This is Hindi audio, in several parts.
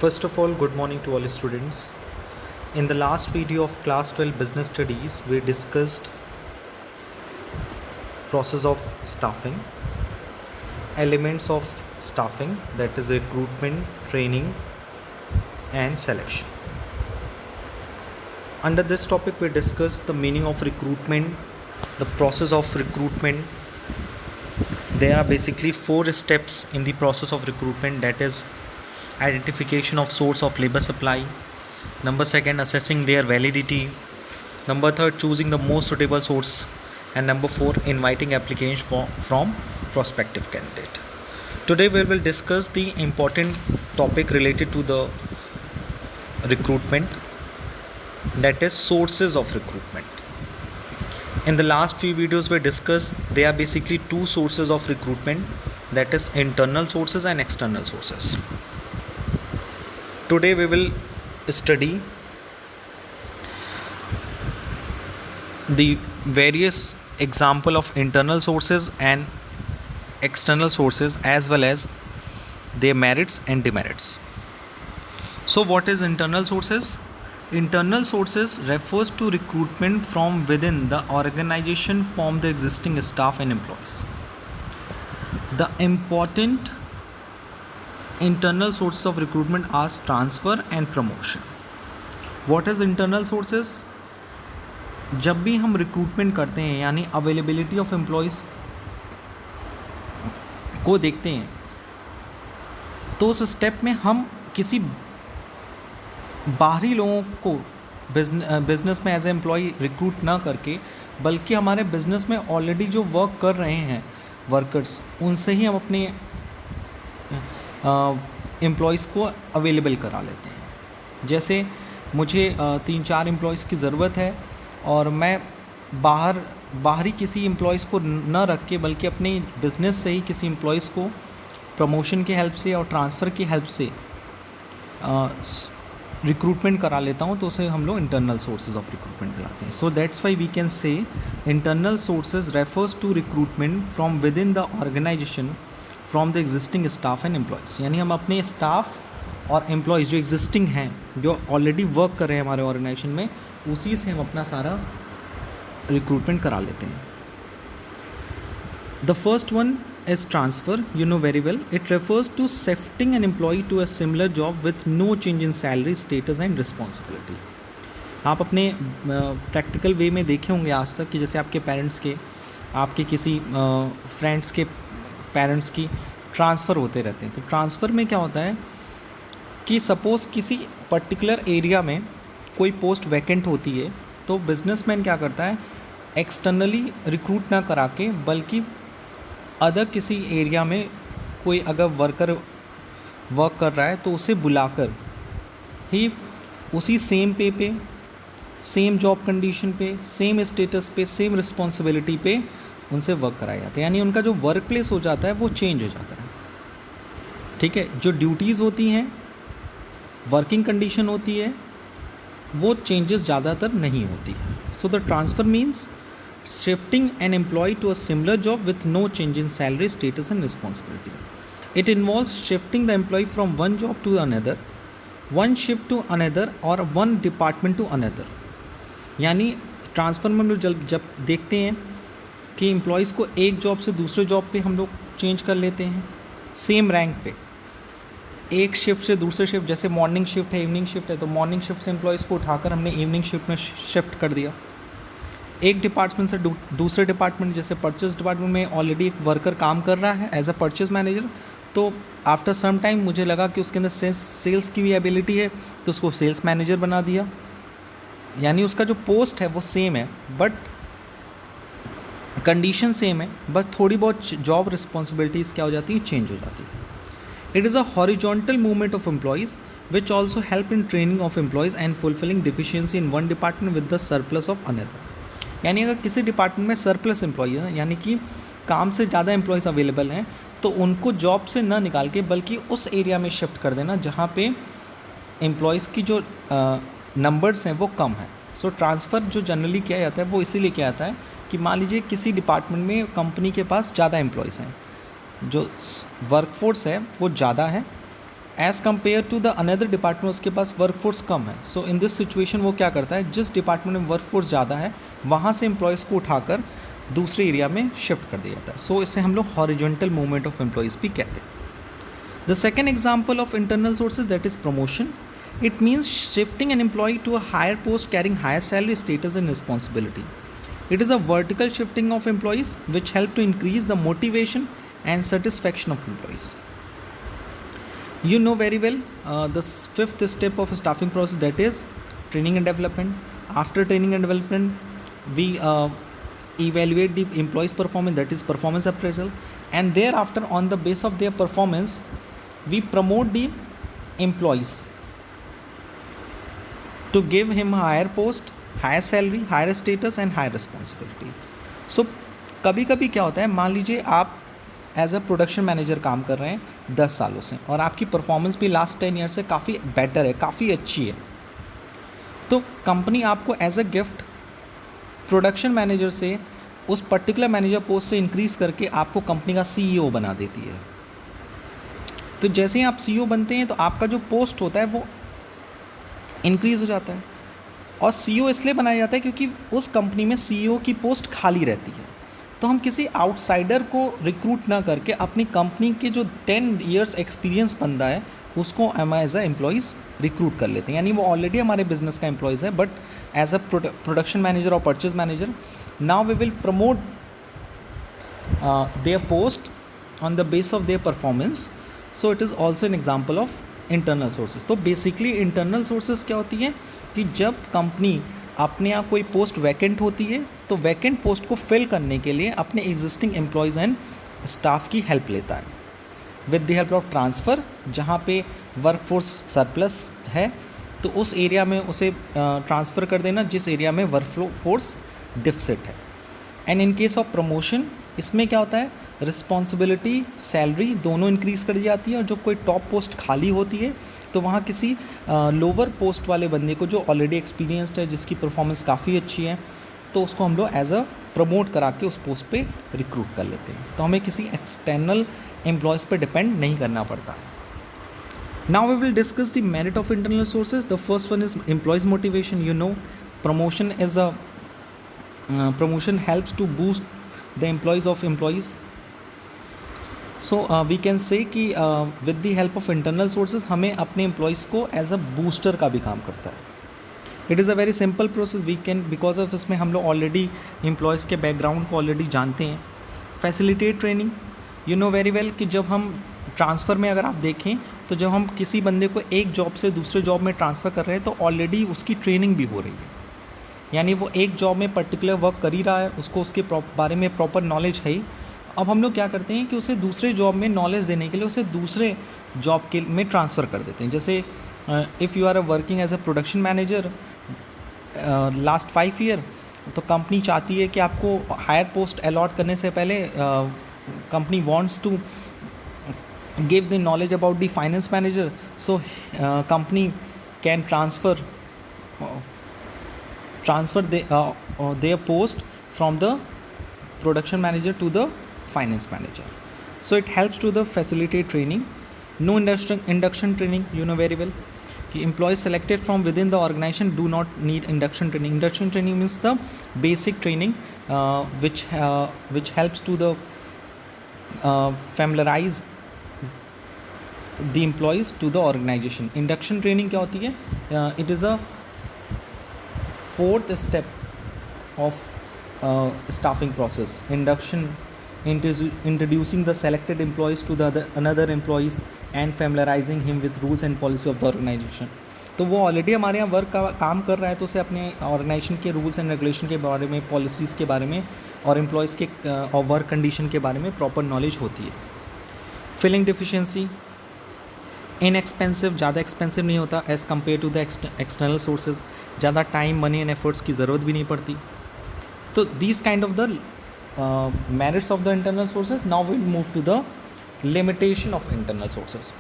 First of all, good morning to all students. In the last video of class 12 business studies, we discussed process of staffing, elements of staffing, that is recruitment, training and selection. Under this topic, we discussed the meaning of recruitment, the process of recruitment. There are basically 4 steps in the process of recruitment, that is identification of source of labor supply, number 2, assessing their validity, number 3, choosing the most suitable source, and number 4, inviting applications from prospective candidate. Today we will discuss the important topic related to the recruitment, that is sources of recruitment. In the last few videos we discussed there are basically 2 sources of recruitment, that is internal sources and external sources. Today we will study the various example of internal sources and external sources as well as their merits and demerits. So what is internal sources? Internal sources refers to recruitment from within the organization from the existing staff and employees. The important internal sources of recruitment are transfer and promotion. What is internal sources? जब भी हम रिक्रूटमेंट करते हैं यानी अवेलेबिलिटी ऑफ एम्प्लॉयज़ को देखते हैं तो उस स्टेप में हम किसी बाहरी लोगों को बिजनेस में एज ए एम्प्लॉय रिक्रूट ना करके बल्कि हमारे बिजनेस में ऑलरेडी जो वर्क कर रहे हैं वर्कर्स उनसे ही हम अपने एम्प्लॉयज़ को अवेलेबल करा लेते हैं. जैसे मुझे 3-4 एम्प्लॉयज़ की ज़रूरत है और मैं बाहरी किसी एम्प्लॉयज़ को न रख के बल्कि अपने बिज़नेस से ही किसी एम्प्लॉयज़ को प्रमोशन की हेल्प से और ट्रांसफ़र की हेल्प से रिक्रूटमेंट करा लेता हूँ तो उसे हम लोग इंटरनल सोर्सेज ऑफ रिक्रूटमेंट कहलाते हैं. So that's why we can say internal sources refers to recruitment from within the organisation from the existing staff and employees. यानी हम अपने स्टाफ और एम्प्लॉयज़ जो एग्जिस्टिंग हैं जो ऑलरेडी वर्क कर रहे हैं हमारे ऑर्गेनाइजेशन में उसी से हम अपना सारा रिक्रूटमेंट करा लेते हैं. The first one is transfer. You know very well it refers to shifting an employee to a similar job with no change in salary, status and responsibility. आप अपने प्रैक्टिकल वे में देखे होंगे आज तक कि जैसे आपके पेरेंट्स के आपके किसी फ्रेंड्स के पेरेंट्स की ट्रांसफ़र होते रहते हैं. तो ट्रांसफ़र में क्या होता है कि सपोज़ किसी पर्टिकुलर एरिया में कोई पोस्ट वैकेंट होती है तो बिजनेसमैन क्या करता है एक्सटर्नली रिक्रूट ना करा के बल्कि अदर किसी एरिया में कोई अगर वर्कर वर्क कर रहा है तो उसे बुलाकर ही उसी सेम पे सेम जॉब कंडीशन पे सेम स्टेटस पे सेम रिस्पॉन्सिबिलिटी पे उनसे वर्क कराया जाता है. यानी उनका जो वर्क प्लेस हो जाता है वो चेंज हो जाता है. ठीक है, जो ड्यूटीज़ होती हैं वर्किंग कंडीशन होती है वो चेंजेस ज़्यादातर नहीं होती है. So the transfer means shifting an employee to a similar job with no change in salary, status and responsibility. It involves shifting the employee from one job to another, one shift to another or one department to another. यानी ट्रांसफ़र में हम लोग जब देखते हैं कि एम्प्लॉयज़ को एक जॉब से दूसरे जॉब पे हम लोग चेंज कर लेते हैं सेम रैंक पे, एक शिफ्ट से दूसरे शिफ्ट. जैसे मॉर्निंग शिफ्ट है इवनिंग शिफ्ट है तो मॉर्निंग शिफ्ट से एम्प्लॉयज़ को उठाकर हमने इवनिंग शिफ्ट में शिफ्ट कर दिया. एक डिपार्टमेंट से दूसरे डिपार्टमेंट, जैसे परचेज डिपार्टमेंट में ऑलरेडी एक वर्कर काम कर रहा है एज अ परचेज मैनेजर, तो आफ्टर सम टाइम मुझे लगा कि उसके अंदर सेल्स की भी एबिलिटी है तो उसको सेल्स मैनेजर बना दिया. यानी उसका जो पोस्ट है वो सेम है बट कंडीशन सेम है, बस थोड़ी बहुत जॉब रिस्पॉन्सिबिलिटीज़ क्या हो जाती है चेंज हो जाती है. It is a horizontal movement of employees which also help in training of employees and fulfilling deficiency in one department with the surplus of another. यानी अगर किसी डिपार्टमेंट में सरप्लस एम्प्लॉई है यानी कि काम से ज़्यादा एम्प्लॉयज़ अवेलेबल हैं तो उनको जॉब से ना निकाल के बल्कि उस एरिया में शिफ्ट कर देना जहाँ पे एम्प्लॉयज़ की जो नंबर्स हैं वो कम है. सो ट्रांसफ़र जो जनरली किया जाता है वो इसीलिए किया जाता है कि मान लीजिए किसी डिपार्टमेंट में कंपनी के पास ज़्यादा एम्प्लॉयज़ हैं, जो वर्कफोर्स है वो ज़्यादा है as compare to the another department उसके पास वर्कफोर्स कम है. सो इन दिस सिचुएशन वो क्या करता है, जिस डिपार्टमेंट में वर्कफोर्स ज़्यादा है वहाँ से एम्प्लॉयज़ को उठाकर दूसरे एरिया में शिफ्ट कर दिया जाता है. सो इससे हम लोग हॉरिजॉन्टल मूवमेंट ऑफ एम्प्लॉयज़ भी कहते हैं. The second example of internal sources that is promotion. It means shifting an employee to a higher post carrying higher salary, status and responsibility. It is a vertical shifting of employees which help to increase the motivation and satisfaction of employees. You know very well the fifth step of staffing process, that is training and development. After training and development, we evaluate the employees' performance, that is performance appraisal, and thereafter on the base of their performance, we promote the employees to give him a higher post, higher salary, higher status and higher responsibility. So कभी कभी क्या होता है, मान लीजिए आप एज अ प्रोडक्शन मैनेजर काम कर रहे हैं 10 सालों से और आपकी परफॉर्मेंस भी लास्ट 10 ईयर से काफ़ी बेटर है, काफ़ी अच्छी है, तो कंपनी आपको as a gift production manager से उस पर्टिकुलर मैनेजर पोस्ट से इंक्रीज़ करके आपको कंपनी का CEO बना देती है. तो जैसे ही आप CEO बनते हैं तो आपका जो पोस्ट होता है वो इंक्रीज़ हो जाता है. और CEO इसलिए बनाया जाता है क्योंकि उस कंपनी में CEO की पोस्ट खाली रहती है. तो हम किसी आउटसाइडर को रिक्रूट ना करके अपनी कंपनी के जो 10 इयर्स एक्सपीरियंस बंदा है उसको हम एज अ एम्प्लॉइज़ रिक्रूट कर लेते हैं. यानी वो ऑलरेडी हमारे बिजनेस का एम्प्लॉइज़ है, but as a production manager और purchase manager now we will promote their post on the base of their performance. So it is also an example of internal sources. तो बेसिकली इंटरनल सोर्सेज क्या होती है कि जब कंपनी अपने यहाँ कोई पोस्ट वैकेंट होती है तो वैकेंट पोस्ट को फिल करने के लिए अपने एग्जिस्टिंग एम्प्लॉयज़ एंड स्टाफ की हेल्प लेता है with the help of transfer. जहाँ पे वर्कफोर्स सरप्लस है तो उस एरिया में उसे ट्रांसफ़र कर देना जिस एरिया में वर्कफोर्स डिफिसिट है. And in case of promotion इसमें क्या होता है, रिस्पॉन्सिबिलिटी सैलरी दोनों इंक्रीज़ कर दी जाती है और जो कोई टॉप पोस्ट खाली होती है तो वहाँ किसी लोअर पोस्ट वाले बंदे को जो ऑलरेडी एक्सपीरियंस्ड है, जिसकी परफॉर्मेंस काफ़ी अच्छी है, तो उसको हम लोग एज अ प्रमोट करा के उस पोस्ट पे रिक्रूट कर लेते हैं. तो हमें किसी एक्सटर्नल एम्प्लॉयज़ पे डिपेंड नहीं करना पड़ता. Now we will discuss the merit of internal sources. The first one is employees motivation. You know promotion is a promotion helps to boost the employees of employees. So we can say कि with the help of internal sources हमें अपने employees को as a booster का भी काम करता है. It is a very simple process. We can because of इसमें हम लोग already employees के background को already जानते हैं. Facilitate training. You know very well कि जब हम ट्रांसफ़र में अगर आप देखें तो जब हम किसी बंदे को एक जॉब से दूसरे जॉब में ट्रांसफ़र कर रहे हैं तो ऑलरेडी उसकी ट्रेनिंग भी हो रही है. यानी वो एक जॉब में पर्टिकुलर वर्क कर ही रहा है, उसको उसके बारे में प्रॉपर नॉलेज है ही. अब हम लोग क्या करते हैं कि उसे दूसरे जॉब में नॉलेज देने के लिए उसे दूसरे जॉब के में ट्रांसफ़र कर देते हैं. जैसे if you are working as a production manager last 5 year, तो कंपनी चाहती है कि आपको हायर पोस्ट अलॉट करने से पहले company wants to give the knowledge about the finance manager. So company can transfer their post from the production manager to the finance manager. So it helps to the facilitate training. No induction training, you know very well कि employees selected from within the organization do not need induction training. Induction training means the basic training which helps to the familiarize the employees to the organization. Induction training क्या होती है? It is a fourth step of staffing process. Induction, introducing the selected employees to the another employees and familiarizing him with rules and policy of the organization. तो वो ऑलरेडी हमारे यहाँ वर्क का काम कर रहा है तो उसे अपने ऑर्गेनाइजेशन के रूल्स एंड रेगुलेशन के बारे में, पॉलिसीज़ के बारे में और एम्प्लॉयज़ के और वर्क कंडीशन के बारे में प्रॉपर नॉलेज होती है. फिलिंग डिफिशिएंसी इनएक्सपेंसिव, ज़्यादा एक्सपेंसिव नहीं होता as compare to the external sources. ज़्यादा टाइम, मनी एंड एफर्ट्स की ज़रूरत भी नहीं पड़ती. तो these kind of the merits of the internal sources. Now we move to the limitation of internal sources.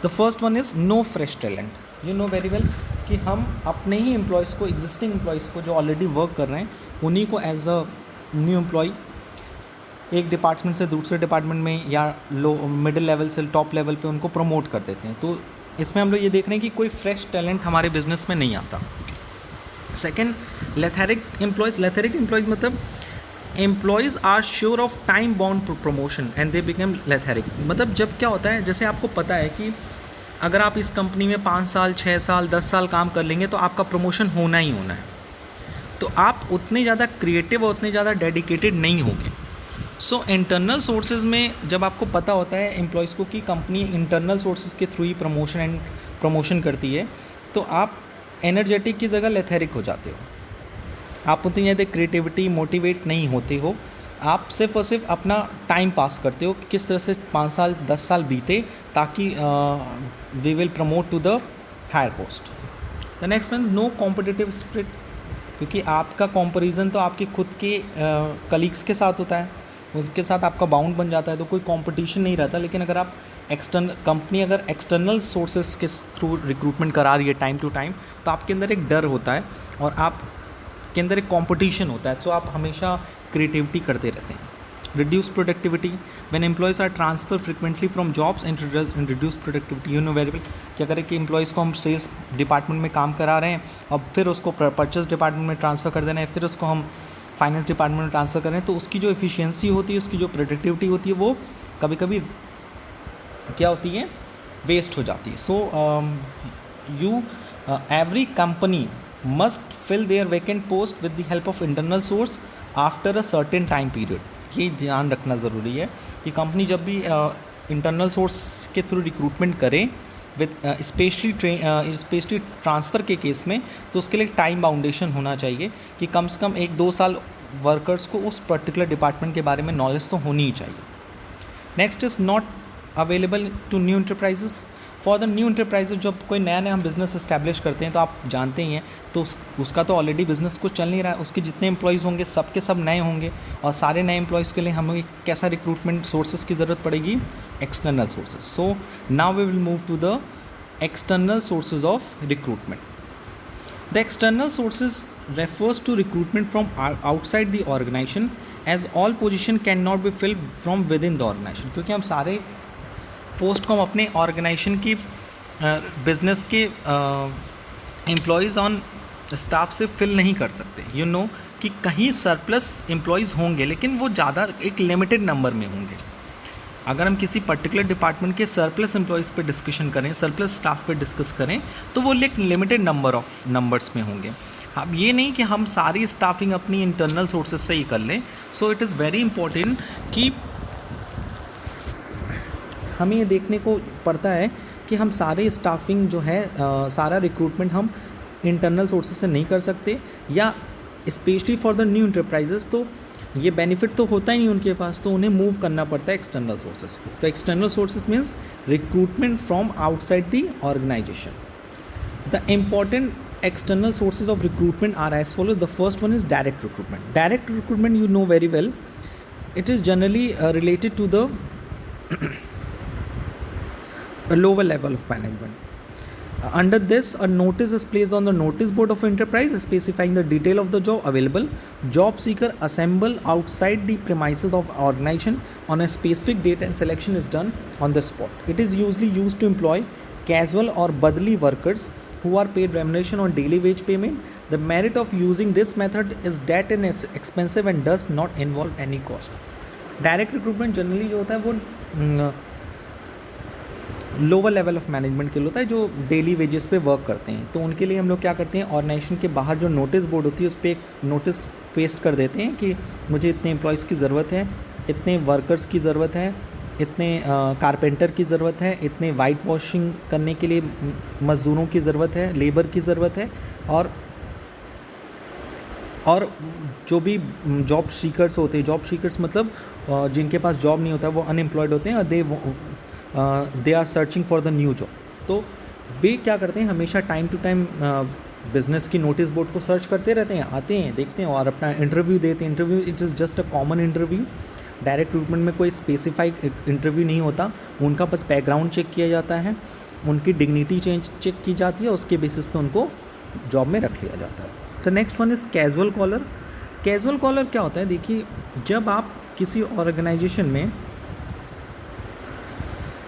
The first one is no fresh talent. You know very well कि हम अपने ही एम्प्लॉयज़ को, एग्जिस्टिंग एम्प्लॉयज़ को जो ऑलरेडी वर्क कर रहे हैं उन्हीं को एज अ न्यू एम्प्लॉय एक डिपार्टमेंट से दूसरे डिपार्टमेंट में या लो मिडिल लेवल से टॉप लेवल पे उनको प्रमोट कर देते हैं. तो इसमें हम लोग ये देख रहे हैं कि कोई फ्रेश टैलेंट हमारे बिजनेस में नहीं आता। सेकेंड, लेथेरिक एम्प्लॉयज़ मतलब employees are sure of time bound promotion and they become lethargic. मतलब जब क्या होता है, जैसे आपको पता है कि अगर आप इस कंपनी में 5 साल 6 साल 10 साल काम कर लेंगे तो आपका प्रमोशन होना ही होना है, तो आप उतने ज़्यादा क्रिएटिव और उतने ज़्यादा डेडिकेटेड नहीं होंगे। सो इंटरनल सोर्सेज में जब आपको पता होता है एम्प्लॉयज़ को कि कंपनी इंटरनल सोर्सेज के थ्रू ही प्रमोशन करती है, तो आप एनर्जेटिक की जगह लेथेरिक हो जाते हो। आप उतनी ज़्यादा क्रिएटिविटी मोटिवेट नहीं होते हो, आप सिर्फ और सिर्फ अपना टाइम पास करते हो कि किस तरह से 5 साल 10 साल बीते ताकि we will promote to the higher post. The next one, no competitive spirit, क्योंकि आपका कंपैरिजन तो आपके खुद के कलीग्स के साथ होता है, उसके साथ आपका बाउंड बन जाता है, तो कोई कंपटीशन नहीं रहता। लेकिन अगर आप कंपनी अगर एक्सटर्नल सोर्सेज के थ्रू रिक्रूटमेंट करा रही है टाइम टू टाइम, तो आपके अंदर एक डर होता है और आपके अंदर एक कंपटीशन होता है, तो आप हमेशा क्रिएटिविटी करते रहते हैं। Reduce productivity, when employees are transfer frequently from jobs and reduce productivity, you know very well. क्या करें कि एम्प्लॉयज़ को हम सेल्स डिपार्टमेंट में काम करा रहे हैं और फिर उसको परचेस डिपार्टमेंट में ट्रांसफ़र कर देना है, फिर उसको हम फाइनेंस डिपार्टमेंट में ट्रांसफ़र कर रहे हैं, तो उसकी जो एफिशिएंसी होती है, उसकी जो प्रोडक्टिविटी होती है, वो कभी कभी क्या होती है, वेस्ट हो जाती है। So every company must fill their vacant post with the help of internal source after a certain time period. ये ध्यान रखना ज़रूरी है कि कंपनी जब भी इंटरनल सोर्स के थ्रू रिक्रूटमेंट करे विद स्पेशली ट्रांसफ़र के केस में, तो उसके लिए टाइम बाउंडेशन होना चाहिए कि कम से कम 1-2 साल वर्कर्स को उस पर्टिकुलर डिपार्टमेंट के बारे में नॉलेज तो होनी ही चाहिए। Next is not available to new enterprises. For the new enterprises, जब कोई नया हम बिज़नेस इस्टेब्लिश करते हैं तो आप जानते ही हैं, तो उसका तो ऑलरेडी बिज़नेस कुछ चल नहीं रहा है, उसके जितने एम्प्लॉयज़ होंगे सब के सब नए होंगे, और सारे नए एम्प्लॉयज़ के लिए हमें कैसा रिक्रूटमेंट सोर्सेज की ज़रूरत पड़ेगी, external sources. So now we will move to the external sources of recruitment. The external sources refers to recruitment from outside the organization, as all position cannot be filled from within the organization. क्योंकि हम सारे पोस्ट को हम अपने ऑर्गेनाइजेशन की बिजनेस के एम्प्लॉयज़ ऑन स्टाफ से फिल नहीं कर सकते। यू नो कि कहीं सरप्लस एम्प्लॉयज़ होंगे, लेकिन वो ज़्यादा एक लिमिटेड नंबर में होंगे। अगर हम किसी पर्टिकुलर डिपार्टमेंट के सरप्लस एम्प्लॉयज़ पे डिस्कशन करें, सरप्लस स्टाफ पे डिस्कस करें, तो वो एक लिमिटेड नंबर्स में होंगे। अब ये नहीं कि हम सारी स्टाफिंग अपनी इंटरनल सोर्सेज से ही कर लें। सो इट इज़ वेरी इंपॉर्टेंट कि हमें ये देखने को पड़ता है कि हम सारे स्टाफिंग जो है सारा रिक्रूटमेंट हम इंटरनल सोर्सेज से नहीं कर सकते, या specially for the new enterprises तो ये बेनिफिट तो होता ही नहीं उनके पास, तो उन्हें मूव करना पड़ता है एक्सटर्नल सोर्सेज को। तो external sources means recruitment from outside the organisation. The important external sources of recruitment are as follows. The first one is direct recruitment. Direct recruitment, you know very well, it is generally related to the lower level of management. Under this, a notice is placed on the notice board of enterprise specifying the detail of the job available. Job seeker assemble outside the premises of organization on a specific date and selection is done on the spot. It is usually used to employ casual or badly workers who are paid remuneration on daily wage payment. The merit of using this method is that it is expensive and does not involve any cost. Direct recruitment generally जो होता है वो लोअर लेवल ऑफ मैनेजमेंट के लिए होता है, जो डेली वेजेस पे वर्क करते हैं। तो उनके लिए हम लोग क्या करते हैं, ऑर्गेनाइजेशन के बाहर जो नोटिस बोर्ड होती है उस पर एक नोटिस पेस्ट कर देते हैं कि मुझे इतने एम्प्लॉयज़ की ज़रूरत है, इतने वर्कर्स की ज़रूरत है, इतने कारपेंटर की ज़रूरत है, इतने वाइट वॉशिंग करने के लिए मज़दूरों की ज़रूरत है, लेबर की ज़रूरत है, और जो भी जॉब सीकर्स होते हैं, जॉब सीकर्स मतलब जिनके पास जॉब नहीं होता, वो अनएम्प्लॉयड होते हैं और they are searching for the new job. तो वे क्या करते हैं, हमेशा टाइम टू टाइम बिज़नेस की नोटिस बोर्ड को सर्च करते रहते हैं, आते हैं, देखते हैं और अपना इंटरव्यू देते हैं। Interview it is just a common interview. Direct recruitment में कोई स्पेसिफाइड इंटरव्यू नहीं होता, उनका बस बैकग्राउंड चेक किया जाता है, उनकी डिग्निटी चेक की जाती है, उसके बेसिस पे उनको जॉब में रख लिया जाता है। तो next one is casual caller. Casual caller क्या होता है, देखिए जब आप किसी ऑर्गेनाइजेशन में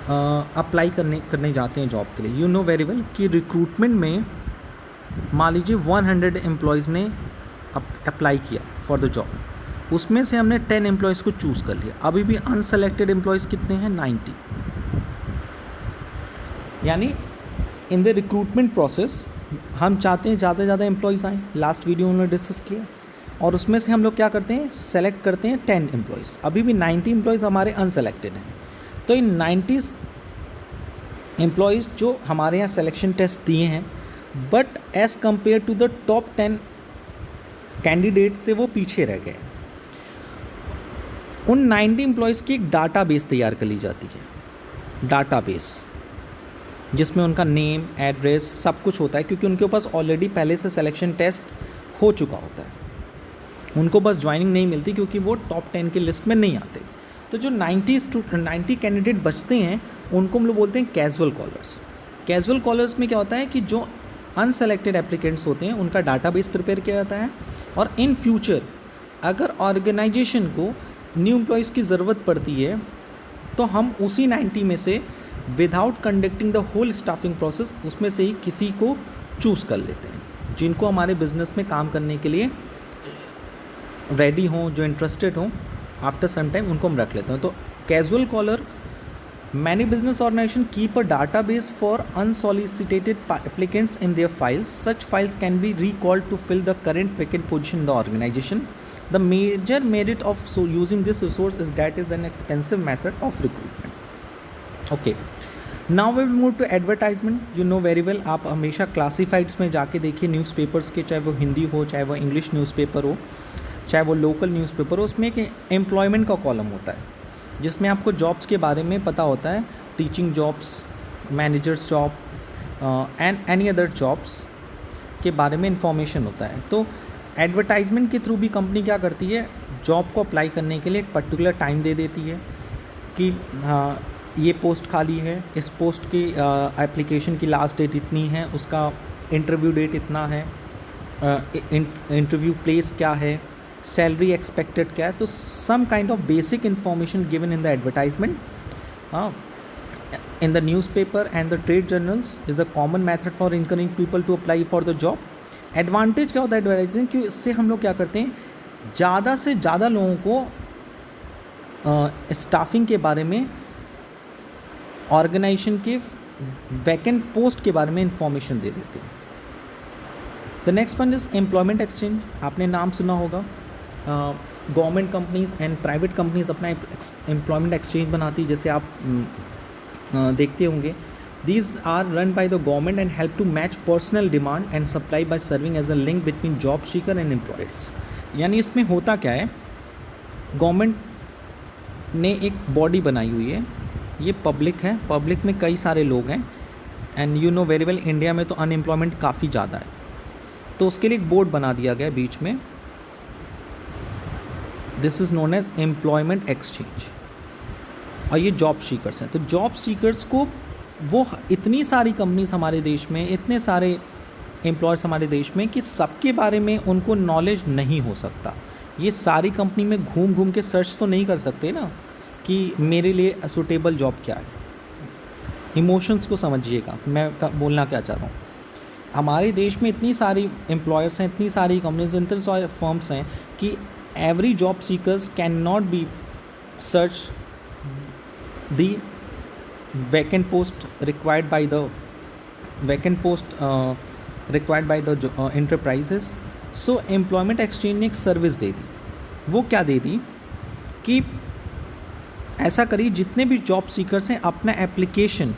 अप्लाई करने जाते हैं जॉब के लिए, यू नो वेरी वेल कि रिक्रूटमेंट में मान लीजिए 100 एम्प्लॉयज़ ने अप्लाई किया फॉर द जॉब, उसमें से हमने 10 एम्प्लॉयज़ को चूज़ कर लिया, अभी भी अनसेलेक्टेड एम्प्लॉयज़ कितने हैं? 90। यानी इन द रिक्रूटमेंट प्रोसेस हम चाहते हैं ज़्यादा से ज़्यादा एम्प्लॉयज़ आएँ, लास्ट वीडियो उन्होंने डिस्कस किया, और उसमें से हम लोग क्या करते हैं? सेलेक्ट करते हैं 10 एम्प्लॉयज़, अभी भी 90 एम्प्लॉयज़ हमारे अनसेलेक्टेड हैं। तो इन 90 एम्प्लॉयज़ जो हमारे यहाँ सिलेक्शन टेस्ट दिए हैं, but as compare to the top 10 candidate से वो पीछे रह गए। उन 90 एम्प्लॉयज़ की एक डाटाबेस तैयार कर ली जाती है, डाटाबेस जिसमें उनका नेम, एड्रेस, सब कुछ होता है, क्योंकि उनके पास ऑलरेडी पहले से सिलेक्शन टेस्ट हो चुका होता है, उनको बस ज्वाइनिंग नहीं मिलती क्योंकि वो टॉप 10 की लिस्ट में नहीं आते। तो जो 90 कैंडिडेट बचते हैं उनको हम लोग बोलते हैं कैजुअल कॉलर्स। कैजुअल कॉलर्स में क्या होता है कि जो अनसेलेक्टेड एप्लीकेंट्स होते हैं उनका डाटाबेस प्रिपेयर किया जाता है, और इन फ्यूचर अगर ऑर्गेनाइजेशन को न्यू एम्प्लॉयज़ की ज़रूरत पड़ती है तो हम उसी 90 में से without conducting the whole staffing process उसमें से ही किसी को चूज़ कर लेते हैं जिनको हमारे बिजनेस में काम करने के लिए रेडी हों, जो इंटरेस्टेड हों, आफ्टर सम टाइम उनको हम रख लेते हैं। तो casual caller, many business organisation keep a database for unsolicited applicants in their files, such files can be recalled to fill the current vacant position in the organisation. The major merit of using this resource is that is an expensive method of recruitment. Okay, now we will move to advertisement. You know very well, आप हमेशा क्लासीफाइड्स में जाके देखिए न्यूज़पेपर्स के, चाहे वो हिंदी हो, चाहे वो इंग्लिश न्यूज़पेपर हो, चाहे वो लोकल न्यूज़पेपर हो, उसमें एक एम्प्लॉयमेंट का कॉलम होता है जिसमें आपको जॉब्स के बारे में पता होता है, teaching jobs, managers job and any other jobs के बारे में इंफॉर्मेशन होता है। तो एडवर्टाइजमेंट के थ्रू भी कंपनी क्या करती है, जॉब को अप्लाई करने के लिए एक पर्टिकुलर टाइम दे देती है कि ये पोस्ट खाली है, इस पोस्ट की एप्लीकेशन की लास्ट डेट इतनी है, उसका इंटरव्यू डेट इतना है, इंटरव्यू प्लेस क्या है, सैलरी एक्सपेक्टेड क्या है। तो some kind of basic information given in the advertisement in the newspaper and the trade journals is a common method for encouraging people to apply for the job. Advantage क्या होता है एडवर्टाइजिंग कि इससे हम लोग क्या करते हैं, ज़्यादा से ज़्यादा लोगों को स्टाफिंग के बारे में, ऑर्गेनाइजेशन के वैकेंट पोस्ट के बारे में इंफॉर्मेशन दे देते हैं। The next one is employment exchange. आपने नाम सुना होगा, government companies and private companies अपना एम्प्लॉयमेंट एक्सचेंज बनाती है, जैसे आप देखते होंगे। These are run by the government and help to match personal demand and supply by serving as a link between job seeker and employers. यानी इसमें होता क्या है, गवर्नमेंट ने एक बॉडी बनाई हुई है, ये पब्लिक है, पब्लिक में कई सारे लोग हैं, and you know very well India में तो अनएम्प्लॉयमेंट काफ़ी ज़्यादा है, तो उसके लिए एक बोर्ड बना दिया गया बीच में, this is known as employment exchange, और ये जॉब सीकर्स हैं। तो जॉब सीकर्स को वो इतनी सारी कंपनीज हमारे देश में, इतने सारे एम्प्लॉयर्स हमारे देश में कि सबके बारे में उनको नॉलेज नहीं हो सकता। ये सारी कंपनी में घूम घूम के सर्च तो नहीं कर सकते ना कि मेरे लिए सूटेबल जॉब क्या है। इमोशंस को समझिएगा मैं बोलना क्या चाह रहा हूँ। हमारे देश में इतनी सारी एम्प्लॉयर्स हैं, इतनी सारी कंपनीज, इतने सारे फर्म्स हैं कि every job seekers can not be search the vacant post required by the enterprises. So employment exchange ने एक सर्विस दे दी, वो क्या दे दी कि ऐसा करिए जितने भी जॉब सीकर्स हैं अपना एप्लीकेशन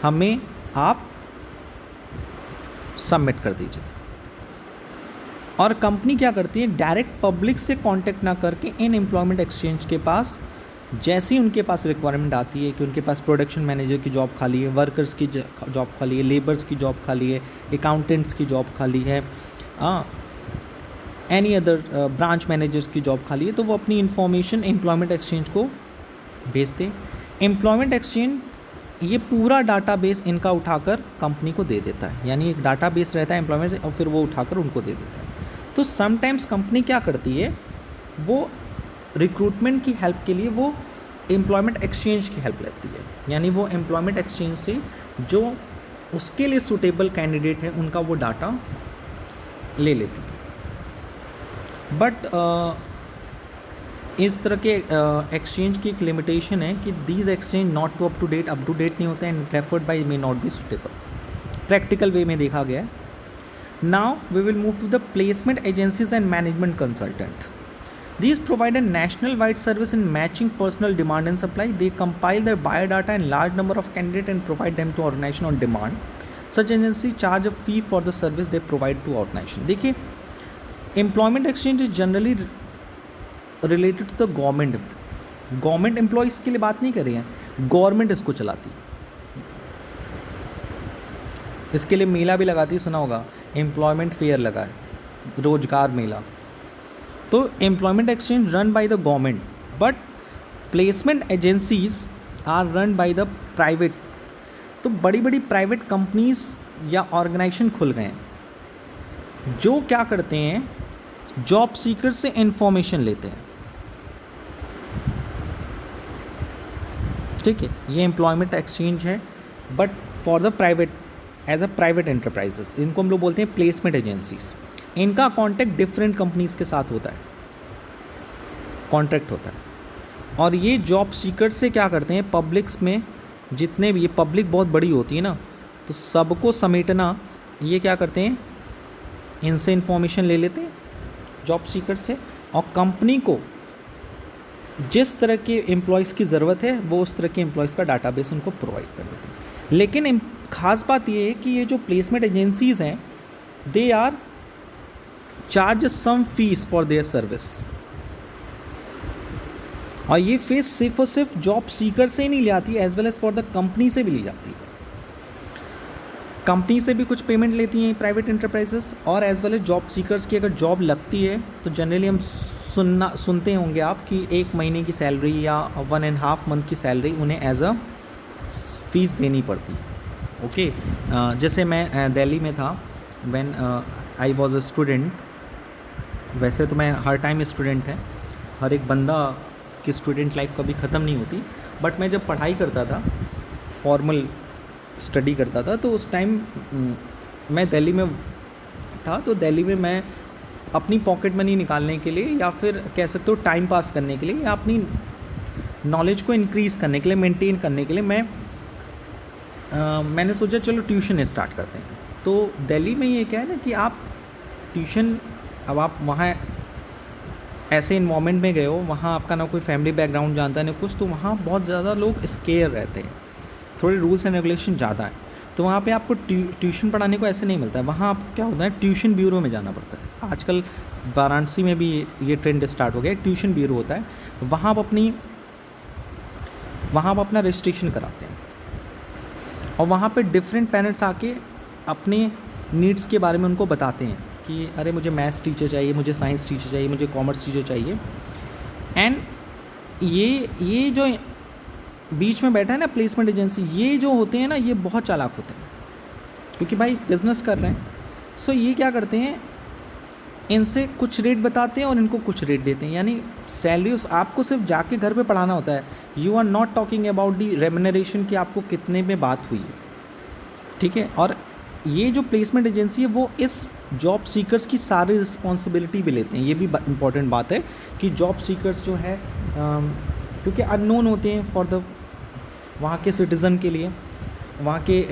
हमें आप सबमिट कर दीजिए, और कंपनी क्या करती है, डायरेक्ट पब्लिक से कांटेक्ट ना करके इन एम्प्लॉयमेंट एक्सचेंज के पास जैसे ही उनके पास रिक्वायरमेंट आती है कि उनके पास प्रोडक्शन मैनेजर की जॉब खाली है, वर्कर्स की जॉब खाली है, लेबर्स की जॉब खाली है, अकाउंटेंट्स की जॉब खाली है, एनी अदर ब्रांच मैनेजर्स की जॉब खाली है, तो वो अपनी इंफॉर्मेशन एम्प्लॉयमेंट एक्सचेंज को भेजते। एम्प्लॉयमेंट एक्सचेंज ये पूरा डाटाबेस इनका उठाकर कंपनी को दे देता है, यानी एक डाटाबेस रहता है एम्प्लॉयमेंट, और फिर वो उठाकर उनको दे देता है। तो समटाइम्स कंपनी क्या करती है, वो रिक्रूटमेंट की हेल्प के लिए वो एम्प्लॉयमेंट एक्सचेंज की हेल्प लेती है, यानी वो एम्प्लॉयमेंट एक्सचेंज से जो उसके लिए सूटेबल कैंडिडेट है उनका वो डाटा ले लेती है। बट इस तरह के एक्सचेंज की एक लिमिटेशन है कि these exchange not too up to date नहीं होते हैं, and referred by may not be suitable. Practical way में देखा गया है। Now we will move to the placement agencies and management consultant. These provide a national-wide service in matching personal demand and supply. They compile their biodata and large number of candidates and provide them to organization on demand. Such agency charge a fee for the service they provide to organization. देखिए, employment exchange is generally related to the government. Government employees के लिए बात नहीं कर रही है, गवर्नमेंट इसको चलाती है। इसके लिए मेला भी लगाती है, सुना होगा, एम्प्लॉयमेंट फेयर लगा है, रोजगार मेला। तो employment exchange run by the government, but placement agencies are run by the private. तो बड़ी बड़ी प्राइवेट कंपनीज या ऑर्गेनाइजेशन खुल गए हैं जो क्या करते हैं, जॉब सीकर से इंफॉर्मेशन लेते हैं। ठीक है, ये एम्प्लॉयमेंट एक्सचेंज है, but for the private, as a private enterprises. इनको हम लोग बोलते हैं प्लेसमेंट एजेंसीज। इनका कॉन्टैक्ट डिफरेंट कंपनीज के साथ होता है, कॉन्ट्रैक्ट होता है। और ये जॉब सीकर से क्या करते हैं, पब्लिक्स में जितने भी, ये पब्लिक बहुत बड़ी होती है ना, तो सबको समेटना, ये क्या करते हैं, इनसे इंफॉर्मेशन ले लेते हैं जॉब सीकर से, और कंपनी को जिस तरह के एम्प्लॉयज़ की ज़रूरत है वो उस तरह के एम्प्लॉयज़ का डाटाबेस उनको प्रोवाइड कर देते हैं। लेकिन ख़ास बात ये है कि ये जो प्लेसमेंट एजेंसीज़ हैं, they are charge some fees for their service. और ये फीस सिर्फ और सिर्फ जॉब सीकर से ही नहीं ली जाती, as well as for the company से भी ली जाती है। कंपनी से भी कुछ पेमेंट लेती हैं प्राइवेट एंटरप्राइजेस, और as well as job seekers की अगर जॉब लगती है तो जनरली हम सुनते होंगे आप कि 1 महीने की सैलरी या 1.5 मंथ की सैलरी उन्हें एज अ फीस देनी पड़ती। ओके, जैसे मैं दिल्ली में था, when I was a student. वैसे तो मैं हर टाइम स्टूडेंट है, हर एक बंदा की स्टूडेंट लाइफ कभी ख़त्म नहीं होती, बट मैं जब पढ़ाई करता था, फॉर्मल स्टडी करता था, तो उस टाइम मैं दिल्ली में था। तो दिल्ली में मैं अपनी पॉकेट मनी निकालने के लिए, या फिर कह सकते हो टाइम पास करने के लिए, या अपनी नॉलेज को इंक्रीज़ करने के लिए, मेंटेन करने के लिए मैंने सोचा चलो ट्यूशन स्टार्ट करते हैं। तो दिल्ली में ये क्या है ना कि आप ट्यूशन, अब आप वहाँ ऐसे इन्वायरमेंट में गए हो, वहाँ आपका ना कोई फैमिली बैकग्राउंड जानता है ना कुछ, तो वहाँ बहुत ज़्यादा लोग स्केयर रहते हैं, थोड़े रूल्स एंड रेगुलेशन ज़्यादा है। तो वहाँ पे आपको ट्यूशन पढ़ाने को ऐसे नहीं मिलता है, वहाँ आप क्या होता है, ट्यूशन ब्यूरो में जाना पड़ता है। आजकल वाराणसी में भी ये ट्रेंड स्टार्ट हो गया, ट्यूशन ब्यूरो होता है, वहाँ आप अपना रजिस्ट्रेशन कराते हैं, और वहाँ पे डिफरेंट पेरेंट्स आके अपने नीड्स के बारे में उनको बताते हैं कि अरे मुझे मैथ्स टीचर चाहिए, मुझे साइंस टीचर चाहिए, मुझे कॉमर्स टीचर चाहिए। एंड ये जो बीच में बैठा है ना प्लेसमेंट एजेंसी, ये जो होते हैं ना, ये बहुत चालाक होते हैं, क्योंकि भाई बिजनेस कर रहे हैं। सो ये क्या करते हैं, इनसे कुछ रेट बताते हैं और इनको कुछ रेट देते हैं, यानी सैलरी आपको सिर्फ जाके घर पे पढ़ाना होता है। You are not talking about the remuneration कि आपको कितने में बात हुई है, ठीक है। और ये जो प्लेसमेंट एजेंसी है वो इस जॉब सीकर्स की सारी रिस्पॉन्सिबिलिटी भी लेते हैं। ये भी इम्पॉर्टेंट बात है कि जॉब सीकर्स जो है क्योंकि अननोन होते हैं फॉर द वहाँ के सिटीज़न के लिए, वहाँ के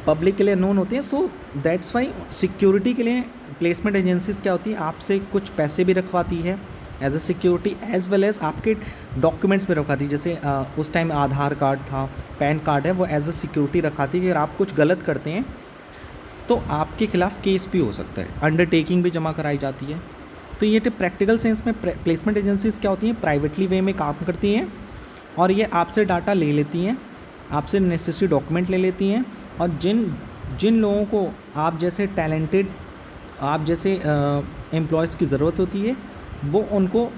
पब्लिक के लिए अननोन होते हैं। सो दैट्स वाई सिक्योरिटी के लिए प्लेसमेंट एजेंसीज़ क्या होती है, आपसे कुछ पैसे भी रखवाती है as a security, as well as आपके डॉक्यूमेंट्स भी रखवाती है। जैसे उस टाइम आधार कार्ड था, पैन कार्ड है, वो एज अ सिक्योरिटी रखाती है कि अगर आप कुछ गलत करते हैं तो आपके खिलाफ केस भी हो सकता है, अंडरटेकिंग भी जमा कराई जाती है। तो ये प्रैक्टिकल सेंस में प्लेसमेंट एजेंसीज़ क्या होती हैं, प्राइवेटली वे में काम करती हैं, और ये आपसे डाटा ले लेती हैं, आपसे नेसेसरी डॉक्यूमेंट ले लेती हैं, और जिन लोगों को आप जैसे टैलेंटेड, आप जैसे एम्प्लॉयज़ की ज़रूरत होती है, वो उनको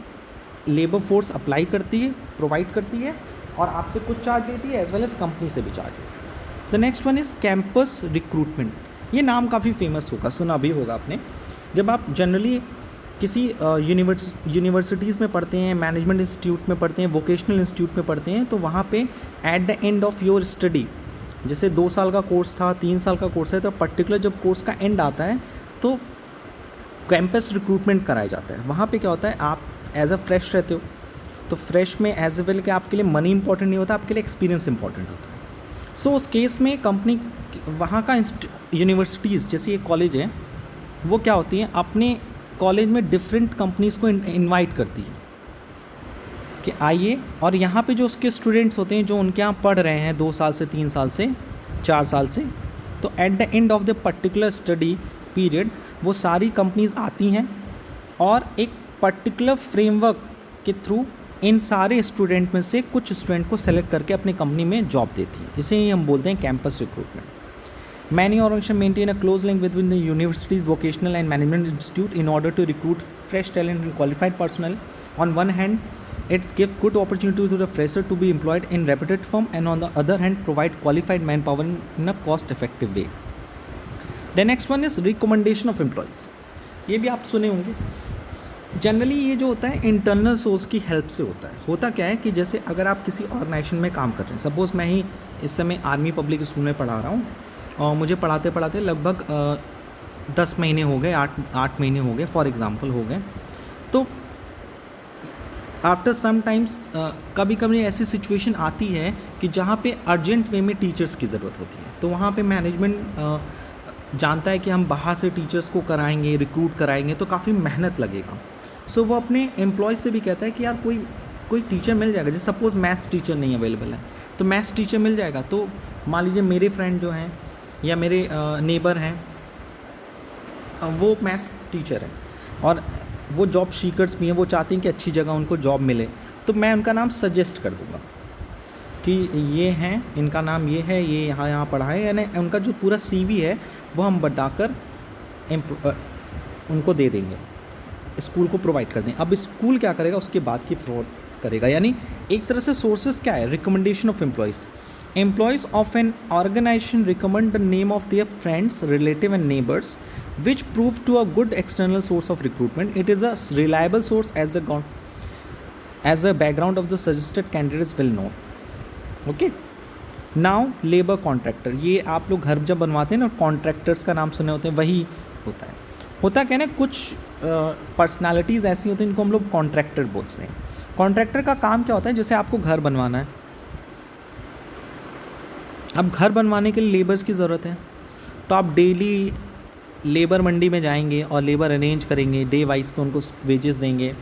लेबर फोर्स अप्लाई करती है, प्रोवाइड करती है, और आपसे कुछ चार्ज लेती है, एज वेल एज कंपनी से भी चार्ज लेती है। The next one is campus recruitment. ये नाम काफ़ी फेमस होगा, सुना भी होगा आपने। जब आप जनरली किसी यूनिवर्सिटीज़ में पढ़ते हैं, मैनेजमेंट इंस्टीट्यूट में पढ़ते हैं, वोकेशनल इंस्टीट्यूट में पढ़ते हैं, तो वहाँ पे at the end of your study, जैसे 2 साल का कोर्स था, 3 साल का कोर्स है, तो पर्टिकुलर जब कोर्स का एंड आता है तो कैंपस रिक्रूटमेंट कराया जाता है। वहाँ पे क्या होता है, आप एज अ फ्रेश रहते हो, तो फ्रेश में एज वेल कि आपके लिए मनी इंपॉर्टेंट नहीं होता, आपके लिए एक्सपीरियंस इंपॉर्टेंट होता है। सो उस केस में कंपनी वहाँ का यूनिवर्सिटीज़ जैसे ये कॉलेज है, वो क्या होती हैं, अपने कॉलेज में डिफरेंट कंपनीज़ को इनवाइट करती है कि आइए, और यहाँ पे जो उसके स्टूडेंट्स होते हैं जो उनके यहाँ पढ़ रहे हैं 2 साल से 3 साल से 4 साल से, तो at the end of the particular study period वो सारी कंपनीज़ आती हैं और एक पर्टिकुलर फ्रेमवर्क के थ्रू इन सारे स्टूडेंट में से कुछ स्टूडेंट को सेलेक्ट करके अपनी कंपनी में जॉब देती है। इसे ही हम बोलते हैं campus recruitment. Many organisation maintain a close link with the universities, vocational and management institute in order to recruit fresh talent and qualified personnel. On one hand it gives good opportunity to the fresher to be employed in reputed firm, and on the other hand provide qualified manpower in a cost effective way. The next one is recommendation of employees. ये भी आप सुने होंगे। जनरली ये जो होता है इंटरनल सोर्स की हेल्प से होता है। होता क्या है कि जैसे अगर आप किसी ऑर्गेनाइजेशन में काम कर रहे हैं, सपोज़ मैं ही इस समय आर्मी पब्लिक स्कूल में पढ़ा रहा हूँ और मुझे पढ़ाते पढ़ाते लगभग 10 महीने हो गए, 8 महीने हो गए फॉर एग्ज़ाम्पल हो गए। तो आफ्टर सम टाइम्स कभी कभी ऐसी सिचुएशन आती है कि जहाँ पे अर्जेंट वे में टीचर्स की ज़रूरत होती है, तो वहाँ पे मैनेजमेंट जानता है कि हम बाहर से टीचर्स को कराएंगे, रिक्रूट कराएंगे, तो काफ़ी मेहनत लगेगा। सो वो अपने एम्प्लॉय से भी कहता है कि यार कोई टीचर मिल जाएगा। जैसे सपोज़ मैथ्स टीचर नहीं अवेलेबल है तो मैथ्स टीचर मिल जाएगा। तो मान लीजिए मेरे फ्रेंड जो हैं या मेरे नेबर हैं, वो मैथ्स टीचर है और वो जॉब सीकर्स भी हैं, वो चाहती हैं कि अच्छी जगह उनको जॉब मिले, तो मैं उनका नाम सजेस्ट कर दूँगा कि ये हैं, इनका नाम ये है, ये यहाँ पढ़ाएं, यानी उनका जो पूरा CV है वो हम बताकर उनको दे देंगे, स्कूल को प्रोवाइड कर दें। अब स्कूल क्या करेगा, उसके बाद की फ्रॉड करेगा। यानी एक तरह से सोर्सेज क्या है, recommendation of employees. Employees of an organisation recommend the name of their friends, relative and neighbours which prove to a good external source of recruitment. It is a reliable source as the background of the suggested candidates will know. Okay. Now labor contractor, ये आप लोग घर जब बनवाते हैं ना, कॉन्ट्रैक्टर्स का नाम सुने होते हैं, वही होता है। होता क्या है ना, कुछ पर्सनालिटीज़ ऐसी होती हैं इनको हम लोग कॉन्ट्रैक्टर बोलते हैं। कॉन्ट्रैक्टर का काम क्या होता है, जैसे आपको घर बनवाना है, अब घर बनवाने के लिए लेबर्स की ज़रूरत है, तो आप डेली लेबर मंडी में जाएंगे और लेबर अरेंज करेंगे, डे वाइज पे उनको वेजेस देंगे।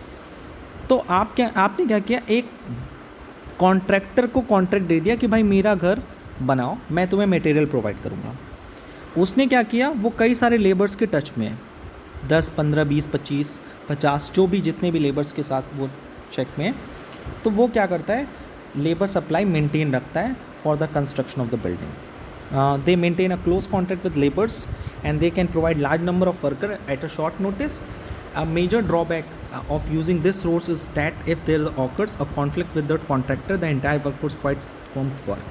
तो आपने क्या किया, एक कॉन्ट्रैक्टर को कॉन्ट्रैक्ट दे दिया कि भाई मेरा घर बनाओ, मैं तुम्हें मटेरियल प्रोवाइड करूँगा। उसने क्या किया, वो कई सारे लेबर्स के टच में है, 10, 15, 20, 25, 50 जो भी जितने भी लेबर्स के साथ वो चेक में है, तो वो क्या करता है, लेबर सप्लाई मेंटेन रखता है for the construction of the building. They maintain a close contact with labours and they can provide large number of worker at a short notice. A major drawback of using this source is that if there occurs a conflict with the contractor, the entire workforce quite from work.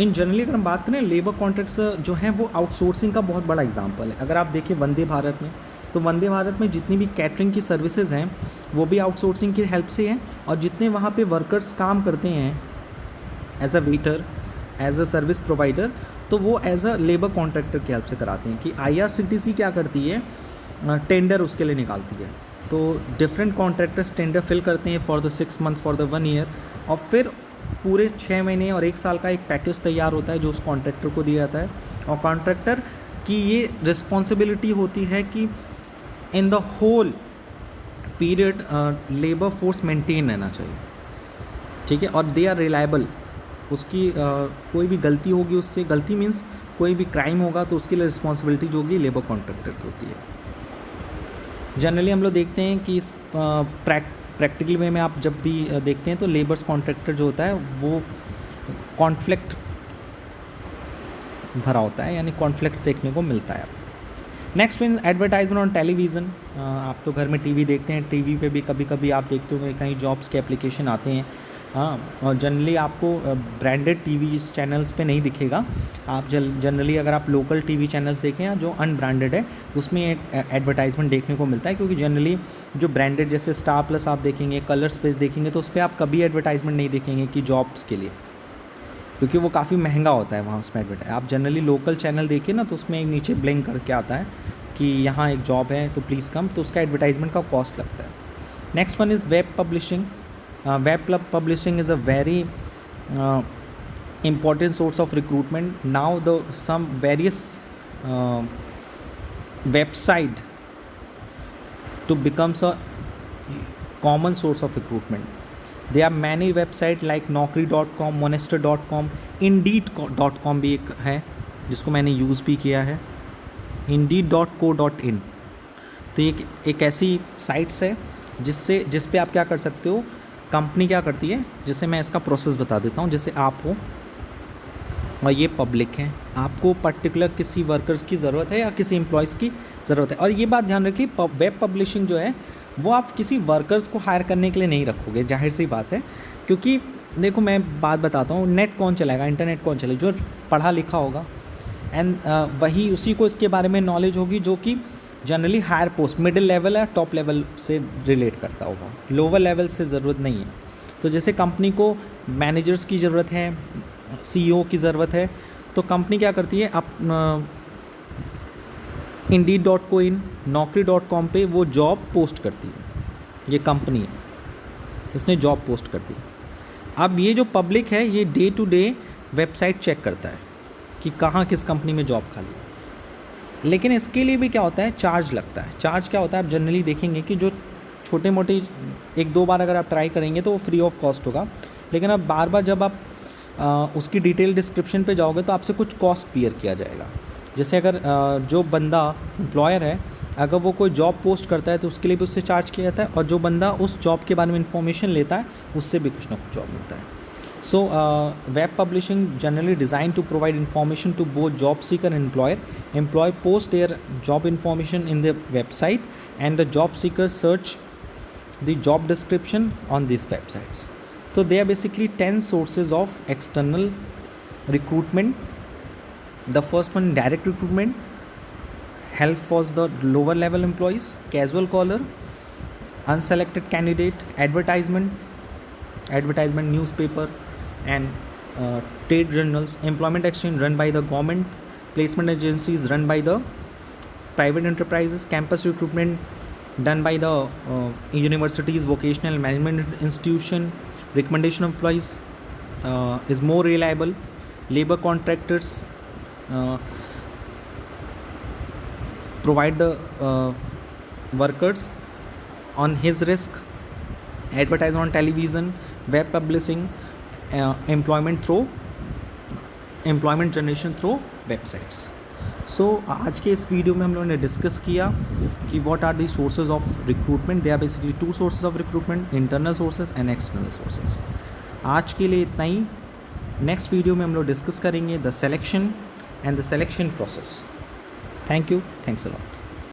In generally अगर हम बात करें, लेबर कॉन्ट्रैक्ट्स जो हैं वो आउटसोर्सिंग का बहुत बड़ा एग्जांपल है। अगर आप देखिए वंदे भारत में, तो वंदे भारत में जितनी भी कैटरिंग की सर्विसेज हैं वो भी आउटसोर्सिंग की हेल्प से हैं, और जितने वहाँ पे वर्कर्स काम करते हैं as a waiter, as a service provider, तो वो एज अ लेबर कॉन्ट्रैक्टर की हेल्प से कराते हैं। कि IRCTC क्या करती है, टेंडर उसके लिए निकालती है, तो डिफरेंट कॉन्ट्रैक्टर्स टेंडर फिल करते हैं for the 6 month, for the 1 year, और फिर पूरे 6 महीने और 1 साल का एक पैकेज तैयार होता है जो उस कॉन्ट्रैक्टर को दिया जाता है। और कॉन्ट्रैक्टर की ये रिस्पॉन्सिबिलिटी होती है कि in the whole period labour force maintain रहना चाहिए, ठीक है, और दे आर रिलायबल। उसकी कोई भी गलती होगी, उससे गलती मीन्स कोई भी क्राइम होगा तो उसके लिए रिस्पॉन्सिबिलिटी जो होगी लेबर कॉन्ट्रैक्टर की होती है। जनरली हम लोग देखते हैं कि इस प्रैक्टिकल वे में आप जब भी देखते हैं तो लेबर्स कॉन्ट्रैक्टर जो होता है वो कॉन्फ्लिक्ट भरा होता है, यानी कॉन्फ्लिक्ट देखने को मिलता है। Next one, advertisement on television. आप तो घर में TV देखते हैं, TV पे भी कभी कभी आप देखते होंगे कहीं जॉब्स के एप्लीकेशन आते हैं, हाँ, और जनरली आपको ब्रांडेड टीवी चैनल्स पे नहीं दिखेगा। आप जनरली अगर आप लोकल टीवी चैनल्स देखें या जो अनब्रांडेड है उसमें एडवर्टाइजमेंट देखने को मिलता है, क्योंकि जनरली जो ब्रांडेड जैसे स्टार प्लस आप देखेंगे, कलर्स पे देखेंगे, तो उस पर आप कभी एडवर्टाइजमेंट नहीं देखेंगे कि जॉब्स के लिए, क्योंकि वो काफ़ी महंगा होता है वहाँ उसमें एडवर्टाइज। आप जनरली लोकल चैनल देखिए ना, तो उसमें एक नीचे ब्लिंक करके आता है कि यहाँ एक जॉब है तो प्लीज़ कम, तो उसका एडवर्टाइजमेंट का कॉस्ट लगता है। Next one is web publishing. Web publishing is a very important source of recruitment. Now some various website to becomes a common source of recruitment. There are many website like naukri.com, monster.com, indeed.com भी एक है जिसको मैंने यूज़ भी किया है, indeed.co.in। तो ये एक ऐसी साइट्स है जिस पे आप क्या कर सकते हो, कंपनी क्या करती है, जैसे मैं इसका प्रोसेस बता देता हूँ। जैसे आप हो और ये पब्लिक है, आपको पर्टिकुलर किसी वर्कर्स की ज़रूरत है या किसी एम्प्लॉयज़ की ज़रूरत है। और ये बात ध्यान रखिए, वेब पब्लिशिंग जो है वो आप किसी वर्कर्स को हायर करने के लिए नहीं रखोगे, जाहिर सी बात है। क्योंकि देखो मैं बात बताता हूँ, नेट कौन चलाएगा, इंटरनेट कौन चलाएगा, जो पढ़ा लिखा होगा एंड वही उसी को इसके बारे में नॉलेज होगी, जो कि generally higher post, middle level या टॉप लेवल से रिलेट करता होगा, लोअर लेवल से ज़रूरत नहीं है। तो जैसे कंपनी को मैनेजर्स की ज़रूरत है, सीईओ की ज़रूरत है, तो कंपनी क्या करती है, indeed.co.in, naukri.com पे वो जॉब पोस्ट करती है। ये कंपनी है, इसने जॉब पोस्ट कर दी। अब ये जो पब्लिक है ये day to day website check करता है कि कहाँ किस कंपनी में जॉब खाली है। लेकिन इसके लिए भी क्या होता है, चार्ज लगता है। चार्ज क्या होता है, आप जनरली देखेंगे कि जो छोटे मोटे एक दो बार अगर आप ट्राई करेंगे तो वो फ्री ऑफ कॉस्ट होगा, लेकिन अब बार बार जब आप उसकी डिटेल डिस्क्रिप्शन पे जाओगे तो आपसे कुछ कॉस्ट क्लियर किया जाएगा। जैसे अगर जो बंदा एम्प्लॉयर है, अगर वो कोई जॉब पोस्ट करता है तो उसके लिए भी उससे चार्ज किया जाता है, और जो बंदा उस जॉब के बारे में इन्फॉर्मेशन लेता है उससे भी कुछ ना कुछ जॉब मिलता है। So, web publishing generally designed to provide information to both job seeker and employer. Employee post their job information in the website, and the job seekers search the job description on these websites. So, they are basically 10 sources of external recruitment. The first one, direct recruitment, help for the lower level employees, casual caller, unselected candidate, advertisement, newspaper, and trade journals, employment exchange run by the government, placement agencies run by the private enterprises, campus recruitment done by the universities, vocational management institution, recommendation of employees is more reliable, labor contractors provide the workers on his risk, advertisement on television, web publishing, employment generation through websites. सो आज के इस वीडियो में हम लोगों ने डिस्कस किया कि what are the sources of recruitment. They are basically two sources of recruitment, internal sources and external sources. आज के लिए इतना ही। नेक्स्ट वीडियो में हम लोग डिस्कस करेंगे the selection and the selection process. Thank you, thanks a lot.